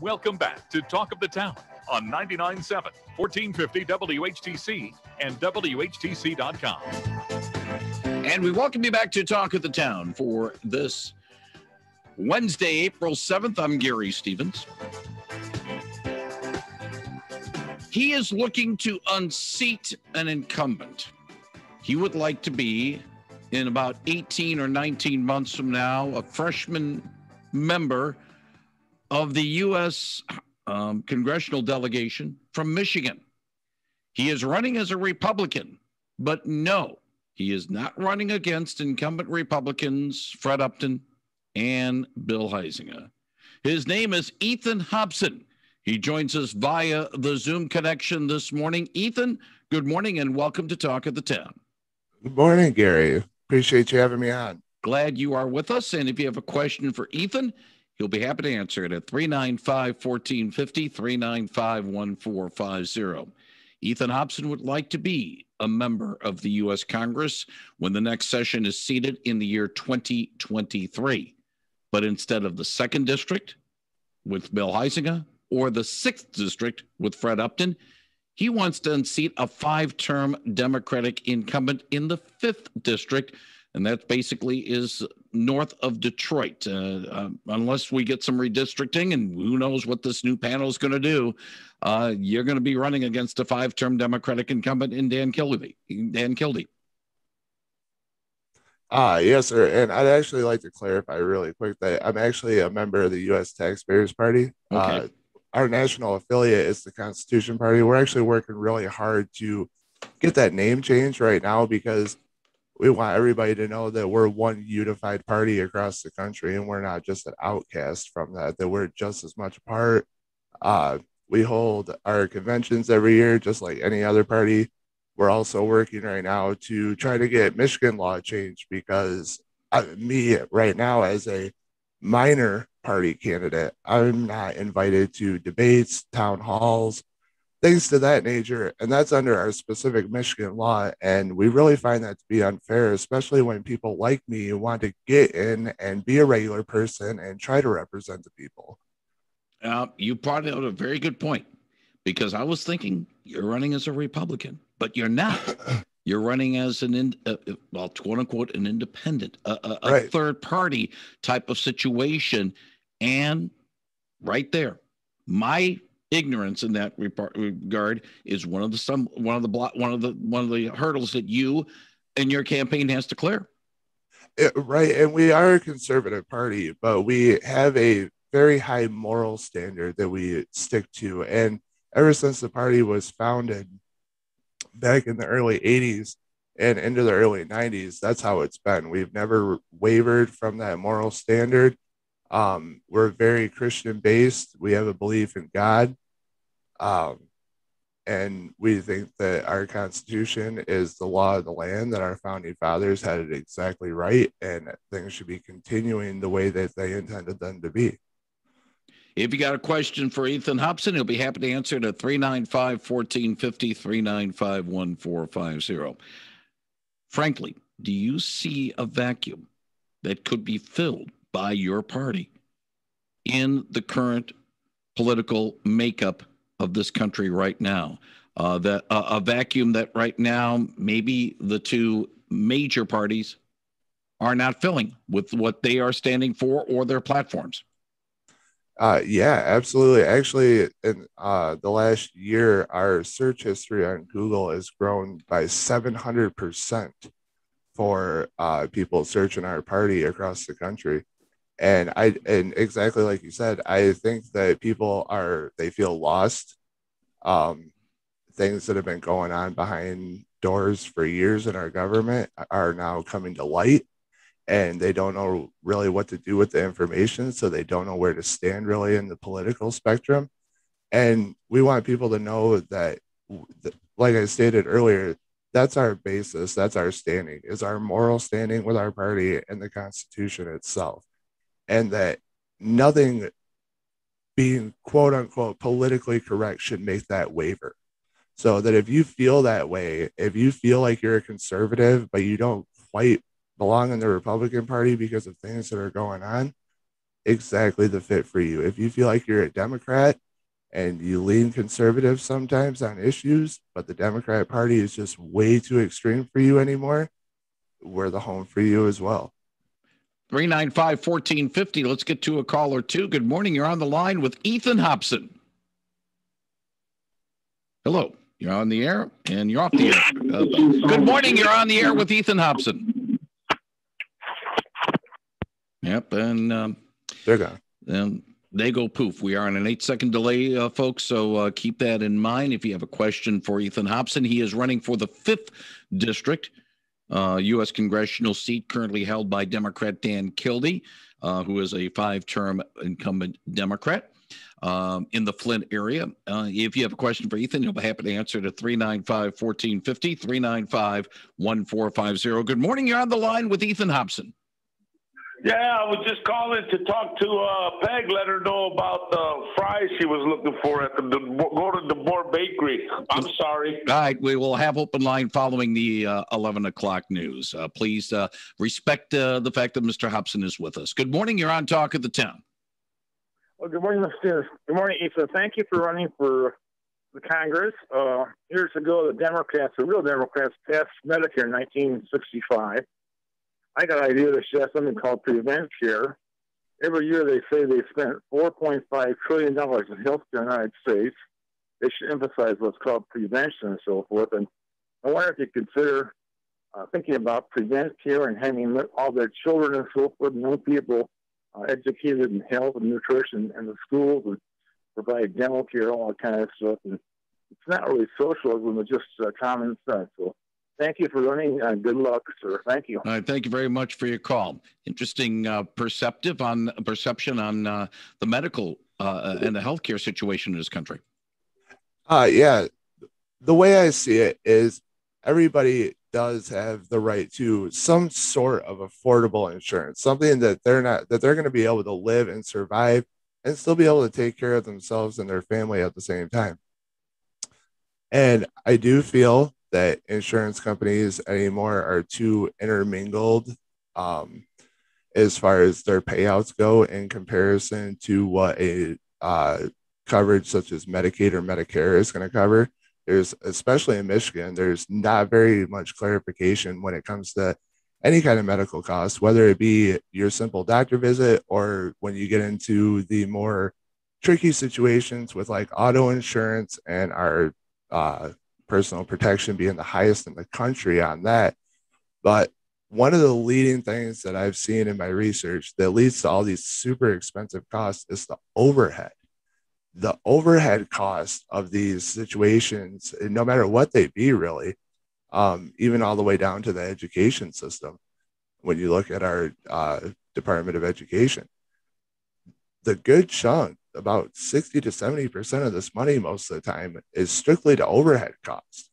Welcome back to Talk of the Town on 99.7, 1450 WHTC and WHTC.com. And we welcome you back to Talk of the Town for this Wednesday, April 7th. I'm Gary Stevens. He is looking to unseat an incumbent. He would like to be, in about 18 or 19 months from now, a freshman member of the U.S. Congressional delegation from Michigan. He is running as a Republican, but no, he is not running against incumbent Republicans Fred Upton and Bill Huizenga. His name is Ethan Hobson. He joins us via the Zoom connection this morning. Ethan, good morning and welcome to Talk of the Town. Good morning, Gary. Appreciate you having me on. Glad you are with us. And if you have a question for Ethan, he'll be happy to answer it at 395-1450, 395-1450. Ethan Hobson would like to be a member of the U.S. Congress when the next session is seated in the year 2023. But instead of the 2nd District with Bill Huizenga or the 6th District with Fred Upton, he wants to unseat a 5-term Democratic incumbent in the 5th District, and that basically is north of Detroit. Unless we get some redistricting, and who knows what this new panel is going to do, you're going to be running against a 5-term Democratic incumbent in Dan Kildee. Yes, sir. And I'd actually like to clarify really quick that I'm actually a member of the U.S. Taxpayers Party. Okay. Our national affiliate is the Constitution Party. We're actually working really hard to get that name changed right now because we want everybody to know that we're one unified party across the country and we're not just an outcast from that we're just as much a part. We hold our conventions every year, just like any other party. We're also working right now to try to get Michigan law changed because me right now as a minor party candidate, I'm not invited to debates, town halls, things to that nature. And that's under our specific Michigan law. And we really find that to be unfair, especially when people like me want to get in and be a regular person and try to represent the people. You brought out a very good point because I was thinking you're running as a Republican, but you're not. You're running as quote unquote, an independent, a right. third party type of situation. And right there, my ignorance in that regard is one of the hurdles that you and your campaign has to clear. Right. And we are a conservative party, but we have a very high moral standard that we stick to. And ever since the party was founded back in the early 80s and into the early 90s, that's how it's been. We've never wavered from that moral standard. We're very Christian based. We have a belief in God. And we think that our Constitution is the law of the land, that our founding fathers had it exactly right, and things should be continuing the way that they intended them to be. If you got a question for Ethan Hobson, he'll be happy to answer it at 395-1450, 395-1450. Frankly, do you see a vacuum that could be filled by your party in the current political makeup of this country right now? That a vacuum that right now maybe the two major parties are not filling with what they are standing for or their platforms. Yeah, absolutely. Actually, in the last year, our search history on Google has grown by 700% for people searching our party across the country. And exactly like you said, I think that they feel lost. Things that have been going on behind doors for years in our government are now coming to light. And they don't know really what to do with the information, so they don't know where to stand really in the political spectrum. And we want people to know that, like I stated earlier, that's our basis, that's our standing, is our moral standing with our party and the Constitution itself. And that nothing being quote unquote politically correct should make that waver. So that if you feel that way, if you feel like you're a conservative, but you don't quite belong in the Republican Party because of things that are going on, exactly the fit for you. If you feel like you're a Democrat and you lean conservative sometimes on issues, but the Democrat Party is just way too extreme for you anymore, we're the home for you as well. 395-1450. Let's get to a call or two. Good morning. You're on the line with Ethan Hobson. Hello. You're on the air and you're off the air. Good morning. You're on the air with Ethan Hobson. Yep. And they're gone. And they go poof. We are on an 8-second delay, folks. So keep that in mind. If you have a question for Ethan Hobson, he is running for the 5th district. U.S. congressional seat currently held by Democrat Dan Kildee, who is a 5-term incumbent Democrat in the Flint area. If you have a question for Ethan, he'll be happy to answer to 395-1450, 395-1450. Good morning. You're on the line with Ethan Hobson. Yeah, I was just calling to talk to Peg, let her know about the fries she was looking for at the go to the Boar Bakery. I'm sorry. All right, we will have open line following the 11 o'clock news. Please respect the fact that Mr. Hobson is with us. Good morning. You're on Talk of the Town. Well, good morning, Mr. Good morning, Ethan. Thank you for running for the Congress. Years ago, the real Democrats, passed Medicare in 1965. I got an idea they should have something called prevent care. Every year they say they spent $4.5 trillion in health care in the United States. They should emphasize what's called prevention and so forth. And I wonder if you consider thinking about prevent care and having all their children and so forth, and young people educated in health and nutrition, and the schools would provide dental care, all that kind of stuff. And it's not really socialism, it's just common sense. So thank you for running. Good luck, sir. Thank you. All right, thank you very much for your call. Interesting perception on the medical and the healthcare situation in this country. Yeah, the way I see it is everybody does have the right to some sort of affordable insurance, something that they're going to be able to live and survive and still be able to take care of themselves and their family at the same time. And I do feel that insurance companies anymore are too intermingled as far as their payouts go in comparison to what a coverage such as Medicaid or Medicare is going to cover. There's, especially in Michigan, there's not very much clarification when it comes to any kind of medical costs, whether it be your simple doctor visit or when you get into the more tricky situations with like auto insurance and our personal protection being the highest in the country on that. But one of the leading things that I've seen in my research that leads to all these super expensive costs is the overhead. The overhead cost of these situations, no matter what they be really, even all the way down to the education system. When you look at our Department of Education, the good chunk, about 60 to 70% of this money most of the time is strictly to overhead costs.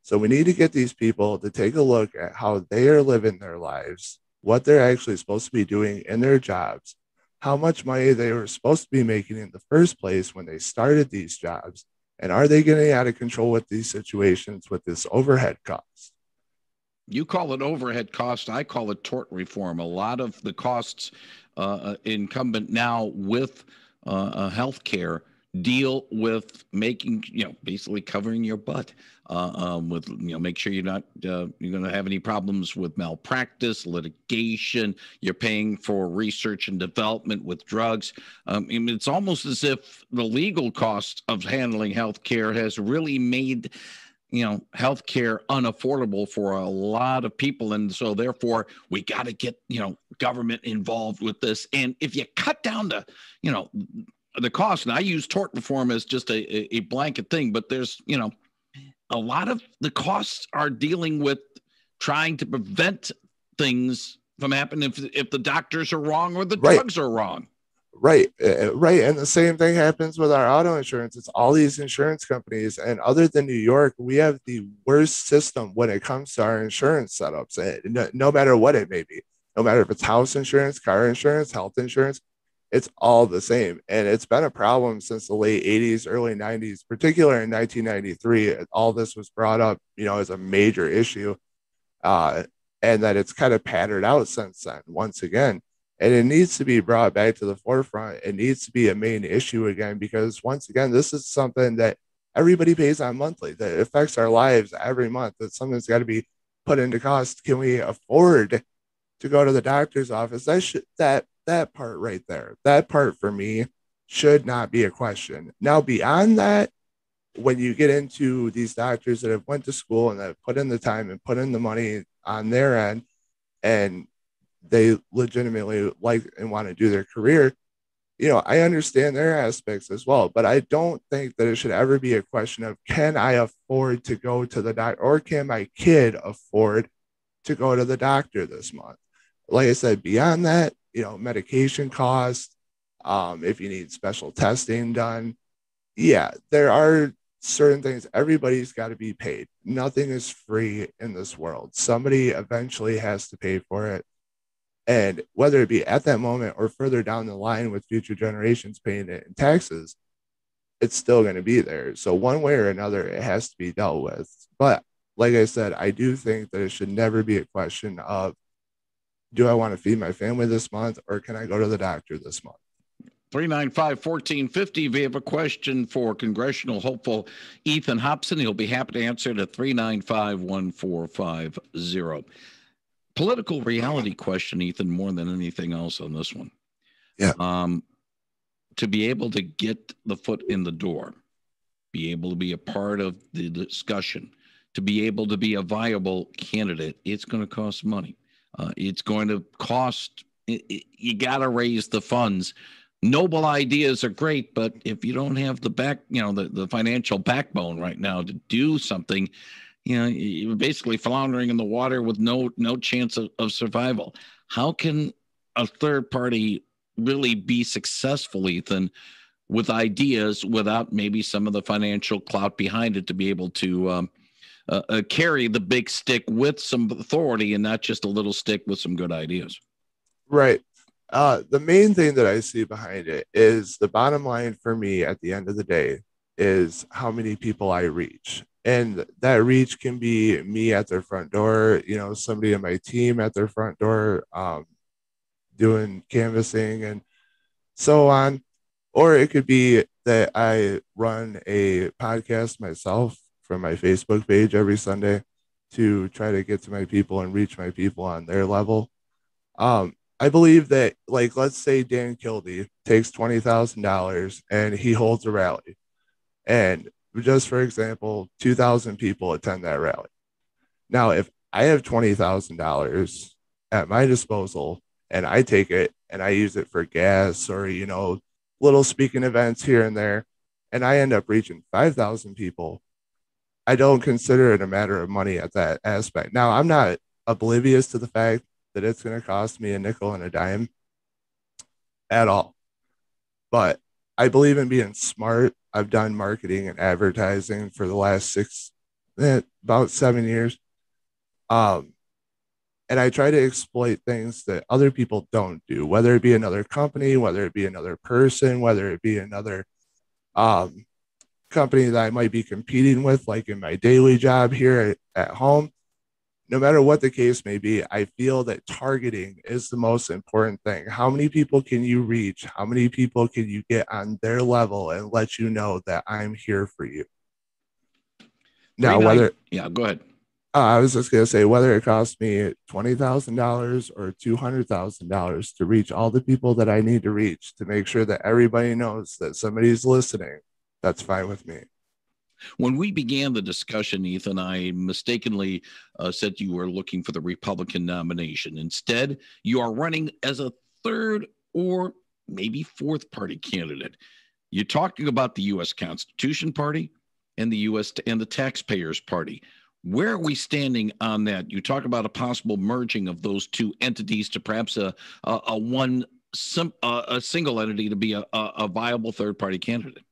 So we need to get these people to take a look at how they are living their lives, what they're actually supposed to be doing in their jobs, how much money they were supposed to be making in the first place when they started these jobs, and are they getting out of control with these situations with this overhead cost? You call it overhead cost. I call it tort reform. A lot of the costs incumbent now with health care deal with making, basically covering your butt with, make sure you're not, you're going to have any problems with malpractice, litigation. You're paying for research and development with drugs. It's almost as if the legal cost of handling health care has really made healthcare unaffordable for a lot of people. And so therefore we got to get, government involved with this. And if you cut down to, the cost, and I use tort reform as just a blanket thing, but there's, a lot of the costs are dealing with trying to prevent things from happening if the doctors are wrong or the drugs are wrong. Right. And the same thing happens with our auto insurance. It's all these insurance companies. And other than New York, we have the worst system when it comes to our insurance setups, no matter what it may be, no matter if it's house insurance, car insurance, health insurance, it's all the same. And it's been a problem since the late 80s, early 90s, particularly in 1993. All this was brought up, as a major issue, and that it's kind of pattered out since then, once again. And it needs to be brought back to the forefront. It needs to be a main issue again, because once again, this is something that everybody pays on monthly, that affects our lives every month. That's something that's got to be put into cost. Can we afford to go to the doctor's office? That part right there, that part for me should not be a question. Now, beyond that, when you get into these doctors that have went to school and that have put in the time and put in the money on their end, and they legitimately like and want to do their career, I understand their aspects as well, but I don't think that it should ever be a question of, can I afford to go to the doctor, or can my kid afford to go to the doctor this month? Like I said, beyond that, medication costs, if you need special testing done, yeah, there are certain things. Everybody's got to be paid. Nothing is free in this world. Somebody eventually has to pay for it. And whether it be at that moment or further down the line with future generations paying it in taxes, it's still going to be there. So one way or another, it has to be dealt with. But like I said, I do think that it should never be a question of, do I want to feed my family this month, or can I go to the doctor this month? 395-1450. If you have a question for Congressional hopeful Ethan Hobson, he'll be happy to answer it at 395-1450. Political reality question, Ethan, more than anything else on this one. Yeah. To be able to get the foot in the door, be able to be a part of the discussion, to be able to be a viable candidate, it's going to cost money. It's going to cost, you got to raise the funds. Noble ideas are great, but if you don't have the the financial backbone right now to do something, you're basically floundering in the water with no chance of survival. How can a third party really be successful, Ethan, with ideas without maybe some of the financial clout behind it to be able to carry the big stick with some authority and not just a little stick with some good ideas? Right. The main thing that I see behind it is, the bottom line for me at the end of the day is how many people I reach. And that reach can be me at their front door, somebody in my team at their front door, doing canvassing and so on. Or it could be that I run a podcast myself from my Facebook page every Sunday to try to get to my people and reach my people on their level. I believe that, like, let's say Dan Kildee takes $20,000 and he holds a rally. And just for example, 2,000 people attend that rally. Now, if I have $20,000 at my disposal and I take it and I use it for gas or, little speaking events here and there, and I end up reaching 5,000 people, I don't consider it a matter of money at that aspect. Now, I'm not oblivious to the fact that it's going to cost me a nickel and a dime at all. But I believe in being smart. I've done marketing and advertising for the last about 7 years. And I try to exploit things that other people don't do, whether it be another company, whether it be another person, whether it be another company that I might be competing with, like in my daily job here at home. No matter what the case may be, I feel that targeting is the most important thing. How many people can you reach? How many people can you get on their level and let you know that I'm here for you? Now, go ahead. I was just going to say, whether it costs me $20,000 or $200,000 to reach all the people that I need to reach to make sure that everybody knows that somebody's listening, that's fine with me. When we began the discussion, Ethan, I mistakenly said you were looking for the Republican nomination. Instead, you are running as a third or maybe fourth party candidate. You're talking about the U.S. Constitution Party and the U.S. and the Taxpayers Party. Where are we standing on that? You talk about a possible merging of those two entities to perhaps a single entity to be a viable third party candidate.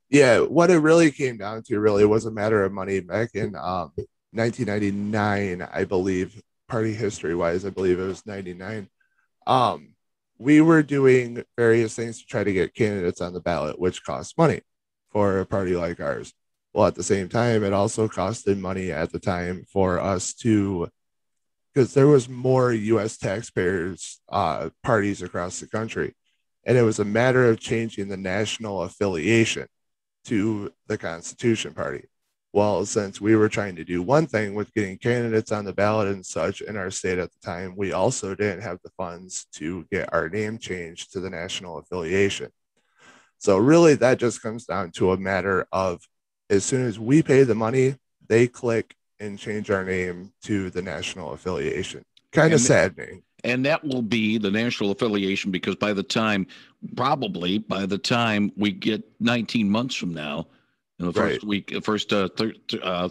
Yeah, what it really came down to really was a matter of money. Back in 1999, I believe, party history wise, I believe it was 99. We were doing various things to try to get candidates on the ballot, which costs money for a party like ours. Well, at the same time, it also costed money at the time for us to because there was more U.S. taxpayers parties across the country, and it was a matter of changing the national affiliation to the Constitution Party. Well, since we were trying to do one thing with getting candidates on the ballot and such in our state at the time, we also didn't have the funds to get our name changed to the national affiliation. So really, that just comes down to a matter of, as soon as we pay the money, they click and change our name to the national affiliation. Kind of saddening. And that will be the national affiliation, because probably by the time we get 19 months from now, the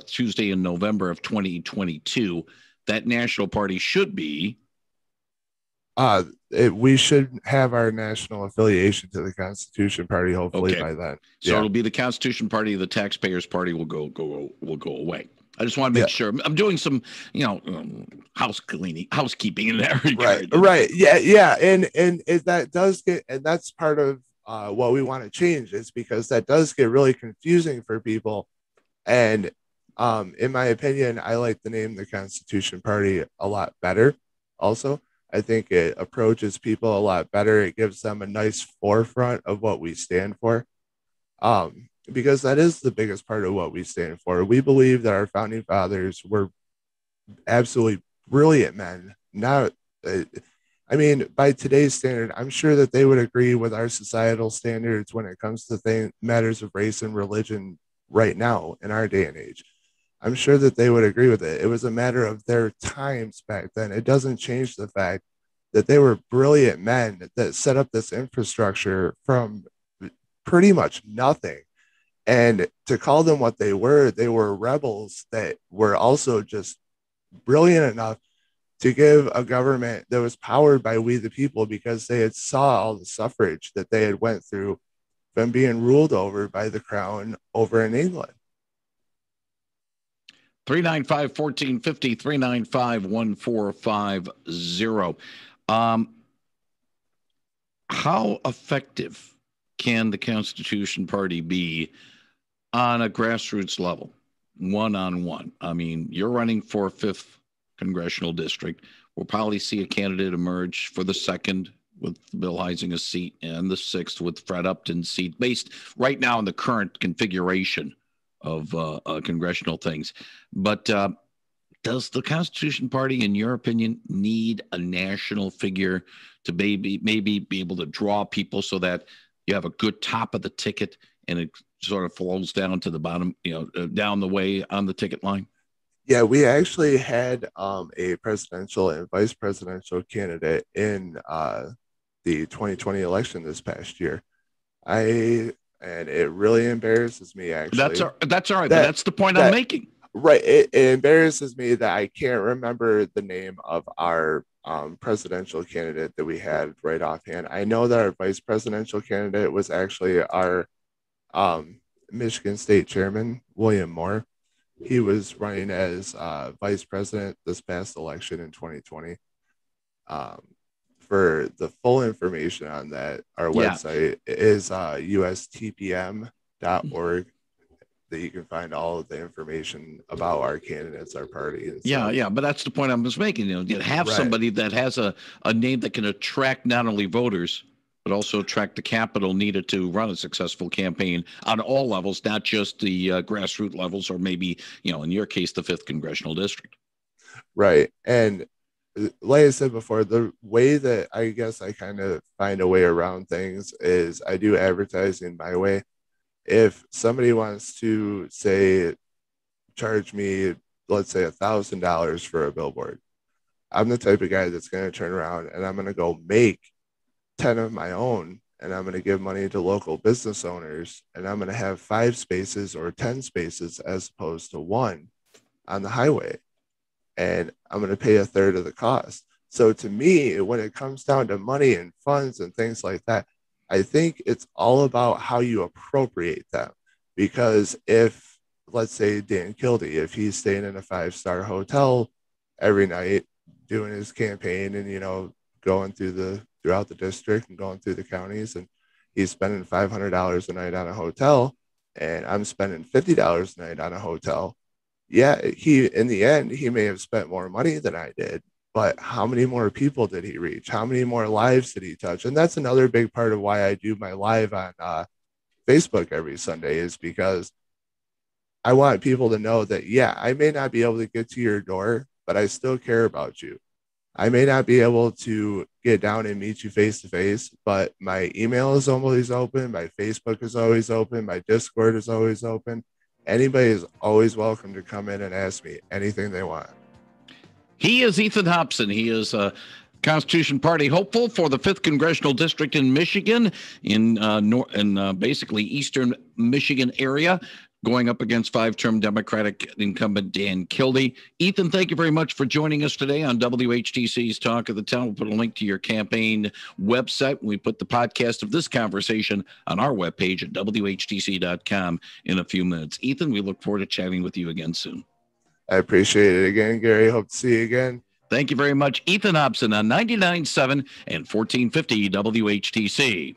Tuesday in November of 2022, that national party should be. We should have our national affiliation to the Constitution Party hopefully by then. So it'll be the Constitution Party. The Taxpayers Party will go away. I just want to make sure I'm doing some, housekeeping in that regard. Right. Yeah. And that does get, and that's part of what we want to change, is because that does get really confusing for people. And in my opinion, I like the name the Constitution Party a lot better. Also, I think it approaches people a lot better. It gives them a nice forefront of what we stand for. Because that is the biggest part of what we stand for. We believe that our founding fathers were absolutely brilliant men. By today's standard, I'm sure that they would agree with our societal standards when it comes to matters of race and religion right now in our day and age. I'm sure that they would agree with it. It was a matter of their times back then. It doesn't change the fact that they were brilliant men that set up this infrastructure from pretty much nothing. And to call them what they were rebels that were also just brilliant enough to give a government that was powered by we the people, because they had saw all the suffrage that they had went through from being ruled over by the crown over in England. 395-1450, 395-1450. How effective can the Constitution Party be on a grassroots level, one-on-one? I mean, you're running for 5th Congressional District. We'll probably see a candidate emerge for the 2nd with Bill Heisinga's seat, and the 6th with Fred Upton's seat, based right now on the current configuration of congressional things. But does the Constitution Party, in your opinion, need a national figure to maybe be able to draw people so that you have a good top of the ticket and it sort of flows down to the bottom, down the way on the ticket line? Yeah, we actually had a presidential and vice presidential candidate in the 2020 election this past year. And it really embarrasses me, actually. That's all right. That's the point I'm making. Right. It embarrasses me that I can't remember the name of our presidential candidate that we had right offhand. I know that our vice presidential candidate was actually our Michigan State Chairman, William Moore. He was running as vice president this past election in 2020. For the full information on that, our website is ustpm.org, that you can find all of the information about our candidates, our party. But that's the point I was making. You have somebody that has a name that can attract not only voters, but also attract the capital needed to run a successful campaign on all levels, not just the grassroots levels, or maybe, in your case, the 5th Congressional District. Right. And like I said before, the way that I guess I kind of find a way around things is I do advertising my way. If somebody wants to charge me, let's say $1,000 for a billboard, I'm the type of guy that's going to turn around and I'm going to go make 10 of my own, and I'm going to give money to local business owners, and I'm going to have 5 spaces or 10 spaces as opposed to 1 on the highway. And I'm going to pay 1/3 of the cost. So to me, when it comes down to money and funds and things like that, I think it's all about how you appropriate them. Because if, let's say, Dan Kildee, if he's staying in a 5-star hotel every night doing his campaign and, going throughout the district and going through the counties, and he's spending $500 a night on a hotel, and I'm spending $50 a night on a hotel. Yeah, in the end, he may have spent more money than I did, but how many more people did he reach? How many more lives did he touch? And that's another big part of why I do my live on Facebook every Sunday, is because I want people to know that, yeah, I may not be able to get to your door, but I still care about you. I may not be able to get down and meet you face to face, but my email is always open. My Facebook is always open. My Discord is always open. Anybody is always welcome to come in and ask me anything they want. He is Ethan Hobson. He is a Constitution Party hopeful for the 5th Congressional District in Michigan, in basically eastern Michigan area, going up against 5-term Democratic incumbent Dan Kildee. Ethan, thank you very much for joining us today on WHTC's Talk of the Town. We'll put a link to your campaign website. We put the podcast of this conversation on our webpage at WHTC.com in a few minutes. Ethan, we look forward to chatting with you again soon. I appreciate it again, Gary. Hope to see you again. Thank you very much. Ethan Hobson on 99.7 and 1450 WHTC.